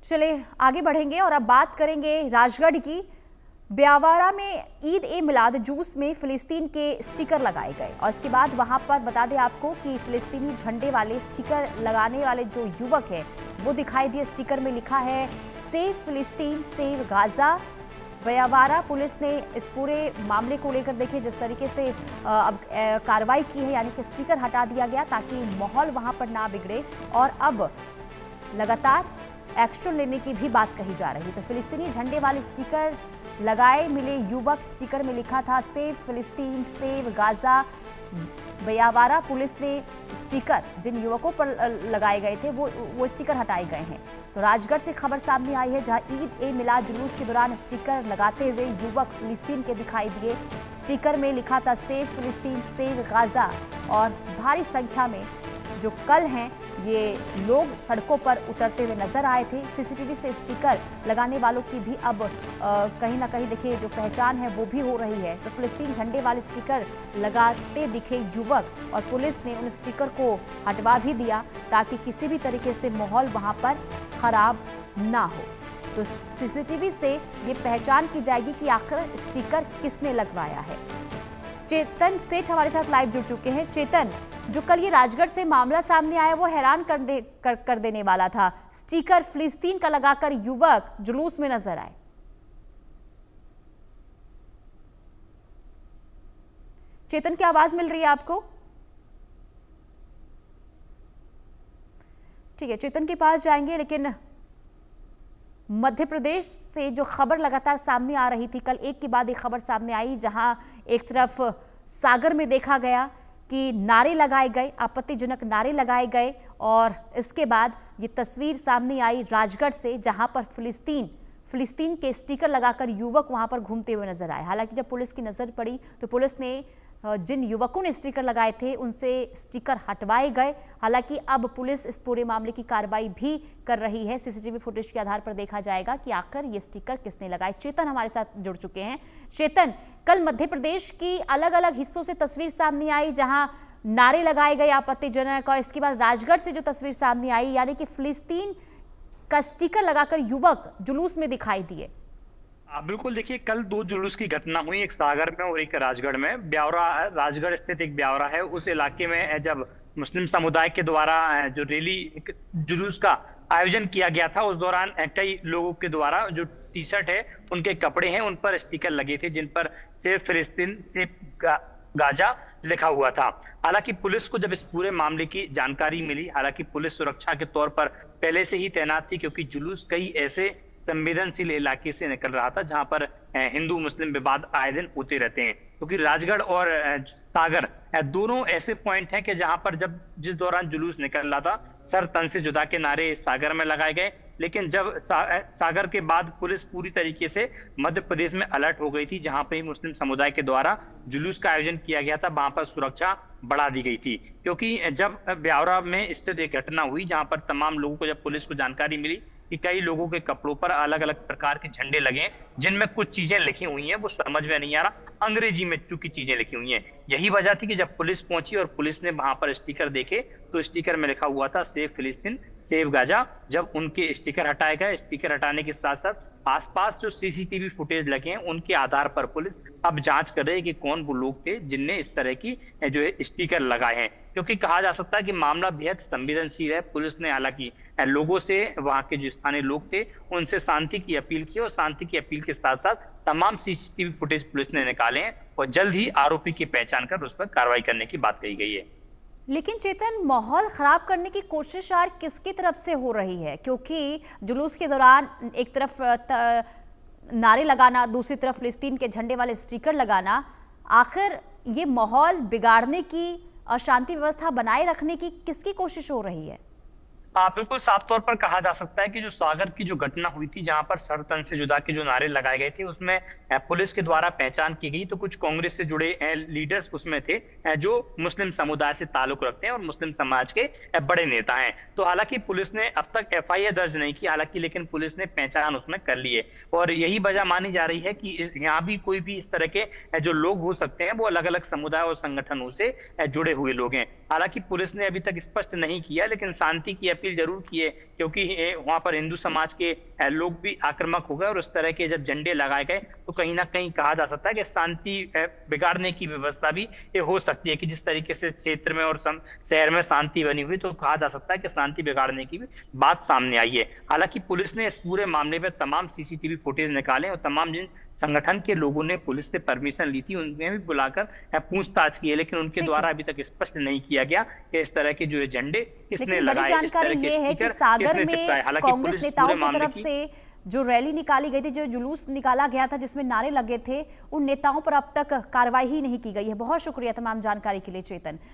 चले आगे बढ़ेंगे और अब बात करेंगे राजगढ़ की। ब्यावरा में ईद ए मिलाद जूस में फिलिस्तीन के स्टिकर लगाए गए और इसके बाद वहां पर बता दें आपको कि फिलिस्तीनी झंडे वाले स्टिकर लगाने वाले जो युवक है वो दिखाई दिए। स्टिकर में लिखा है सेव फिलिस्तीन सेव गाजा। ब्यावरा पुलिस ने इस पूरे मामले को लेकर देखिए जिस तरीके से अब कार्रवाई की है, यानी कि स्टिकर हटा दिया गया ताकि माहौल वहां पर ना बिगड़े और अब लगातार एक्शन लेने की भी बात कही जा रही। तो फिलिस्तीनी झंडे वाले स्टिकर लगाए मिले युवक, स्टिकर में लिखा था सेव फिलिस्तीन सेव गाजा। ब्यावरा पुलिस ने स्टिकर जिन युवकों पर लगाए गए थे वो स्टिकर हटाए गए हैं। तो राजगढ़ से खबर सामने आई है जहां ईद ए मिलाद जुलूस के दौरान स्टिकर लगाते हुए युवक फिलिस्तीन के दिखाई दिए। स्टिकर में लिखा था सेव फिलिस्तीन सेव गाजा और भारी संख्या में जो कल हैं ये लोग सड़कों पर उतरते हुए नजर आए थे। सीसीटीवी से स्टिकर लगाने वालों की भी अब कहीं ना कहीं देखिए जो पहचान है वो भी हो रही है। तो फिलिस्तीन झंडे वाले स्टिकर लगाते दिखे युवक और पुलिस ने उन स्टिकर को हटवा भी दिया ताकि किसी भी तरीके से माहौल वहां पर खराब ना हो। तो सीसीटीवी से ये पहचान की जाएगी कि आखिर स्टिकर किसने लगवाया है। चेतन सेठ हमारे साथ लाइव जुड़ चुके हैं। चेतन, जो कल ये राजगढ़ से मामला सामने आया वो हैरान कर देने वाला था। स्टिकर फिलिस्तीन का लगाकर युवक जुलूस में नजर आए। चेतन की आवाज मिल रही है आपको? ठीक है, चेतन के पास जाएंगे। लेकिन मध्य प्रदेश से जो खबर लगातार सामने आ रही थी, कल एक के बाद एक खबर सामने आई जहां एक तरफ सागर में देखा गया कि नारे लगाए गए, आपत्तिजनक नारे लगाए गए और इसके बाद ये तस्वीर सामने आई राजगढ़ से जहां पर फिलिस्तीन के स्टिकर लगाकर युवक वहां पर घूमते हुए नजर आए। हालांकि जब पुलिस की नजर पड़ी तो पुलिस ने जिन युवकों ने स्टिकर लगाए थे उनसे स्टिकर हटवाए गए। हालांकि अब पुलिस इस पूरे मामले की कार्रवाई भी कर रही है। सीसीटीवी फुटेज के आधार पर देखा जाएगा कि आखिर ये स्टिकर किसने लगाए। चेतन हमारे साथ जुड़ चुके हैं। चेतन, कल मध्य प्रदेश की अलग अलग हिस्सों से तस्वीर सामने आई जहां नारे लगाए गए आपत्तिजनक और इसके बाद राजगढ़ से जो तस्वीर सामने आई यानी कि फिलिस्तीन का स्टिकर लगाकर युवक जुलूस में दिखाई दिए। बिल्कुल, देखिए कल दो जुलूस की घटना हुई, एक सागर में और एक राजगढ़ में। ब्यावरा, राजगढ़ स्थित एक ब्यावरा है, उस इलाके में जब मुस्लिम समुदाय के द्वारा जो रैली जुलूस का आयोजन किया गया था उस दौरान कई लोगों के द्वारा जो टी शर्ट है उनके कपड़े हैं उन पर स्टिकर लगे थे जिन पर सेव फिलिस्तीन सेव गाजा लिखा हुआ था। हालांकि पुलिस को जब इस पूरे मामले की जानकारी मिली, हालांकि पुलिस सुरक्षा के तौर पर पहले से ही तैनात थी क्योंकि जुलूस कई ऐसे संवेदनशील इलाके से निकल रहा था जहां पर हिंदू मुस्लिम विवाद आए दिन होते रहते हैं। क्योंकि राजगढ़ और सागर दोनों ऐसे पॉइंट हैं कि जहां पर जब जिस दौरान जुलूस निकल रहा था सर तन से जुदा के नारे सागर में लगाए गए, लेकिन जब सागर के बाद पुलिस पूरी तरीके से मध्य प्रदेश में अलर्ट हो गई थी जहां पर मुस्लिम समुदाय के द्वारा जुलूस का आयोजन किया गया था वहां पर सुरक्षा बढ़ा दी गई थी। क्योंकि जब ब्यावरा में स्थित एक घटना हुई जहां पर तमाम लोगों को जब पुलिस को जानकारी मिली कि कई लोगों के कपड़ों पर अलग अलग प्रकार के झंडे लगे जिनमें कुछ चीजें लिखी हुई हैं वो समझ में नहीं आ रहा, अंग्रेजी में चूंकि चीजें लिखी हुई हैं। यही वजह थी कि जब पुलिस पहुंची और पुलिस ने वहां पर स्टिकर देखे तो स्टिकर में लिखा हुआ था सेव फिलिस्तीन सेव गाजा। जब उनके स्टिकर हटाए गए, स्टिकर हटाने के साथ साथ आसपास जो सीसीटीवी फुटेज लगे हैं उनके आधार पर पुलिस अब जांच कर रही है कि कौन वो लोग थे जिनने इस तरह की जो है स्टिकर लगाए हैं। क्योंकि कहा जा सकता है कि मामला बेहद संवेदनशील है। पुलिस ने हालांकि लोगों से, वहां के जो स्थानीय लोग थे उनसे शांति की अपील की और शांति की अपील के साथ साथ तमाम सीसीटीवी फुटेज पुलिस ने निकाले हैं और जल्द ही आरोपी की पहचान कर उस पर कार्रवाई करने की बात कही गई है। लेकिन चेतन, माहौल खराब करने की कोशिश यार किसकी तरफ से हो रही है? क्योंकि जुलूस के दौरान एक तरफ नारे लगाना, दूसरी तरफ फिलिस्तीन के झंडे वाले स्टिकर लगाना, आखिर ये माहौल बिगाड़ने की, अशांति व्यवस्था बनाए रखने की किसकी कोशिश हो रही है? बिल्कुल साफ तौर पर कहा जा सकता है कि जो सागर की जो घटना हुई थी जहां पर सर तन से जुदा के जो नारे लगाए गए थे उसमें पुलिस के द्वारा पहचान की गई तो कुछ कांग्रेस से जुड़े लीडर्स उसमें थे जो मुस्लिम समुदाय से ताल्लुक रखते हैं और मुस्लिम समाज के बड़े नेता हैं। तो हालांकि पुलिस ने अब तक एफआईआर दर्ज नहीं की, हालांकि लेकिन पुलिस ने पहचान उसमें कर ली है और यही वजह मानी जा रही है कि यहाँ भी कोई भी इस तरह के जो लोग हो सकते हैं वो अलग अलग समुदाय और संगठनों से जुड़े हुए लोग हैं। हालांकि पुलिस ने अभी तक स्पष्ट नहीं किया, लेकिन शांति की अपील जरूर की है, क्योंकि वहां पर हिंदू समाज के लोग भी आक्रामक हो गए और उस तरह के जब झंडे लगाए गए तो कहीं ना कहीं कहा जा सकता है कि शांति बिगाड़ने की व्यवस्था भी ये हो सकती है। कि जिस तरीके से क्षेत्र में और शहर में शांति बनी हुई, तो कहा जा सकता है कि शांति बिगाड़ने की भी बात सामने आई है। हालांकि पुलिस ने इस पूरे मामले में तमाम सीसीटीवी फुटेज निकाले और तमाम जिन संगठन के लोगों ने पुलिस से परमिशन ली थी उन्हें भी बुलाकर पूछताछ की है, लेकिन उनके द्वारा अभी तक स्पष्ट नहीं किया गया कि इस तरह के जो ये झंडे किसने लेकिन बड़ी लगाए, जानकारी ये है कि सागर में कांग्रेस नेताओं की तरफ से जो रैली निकाली गई थी, जो जुलूस निकाला गया था जिसमें नारे लगे थे, उन नेताओं पर अब तक कार्रवाई ही नहीं की गई है। बहुत शुक्रिया तमाम जानकारी के लिए चेतन।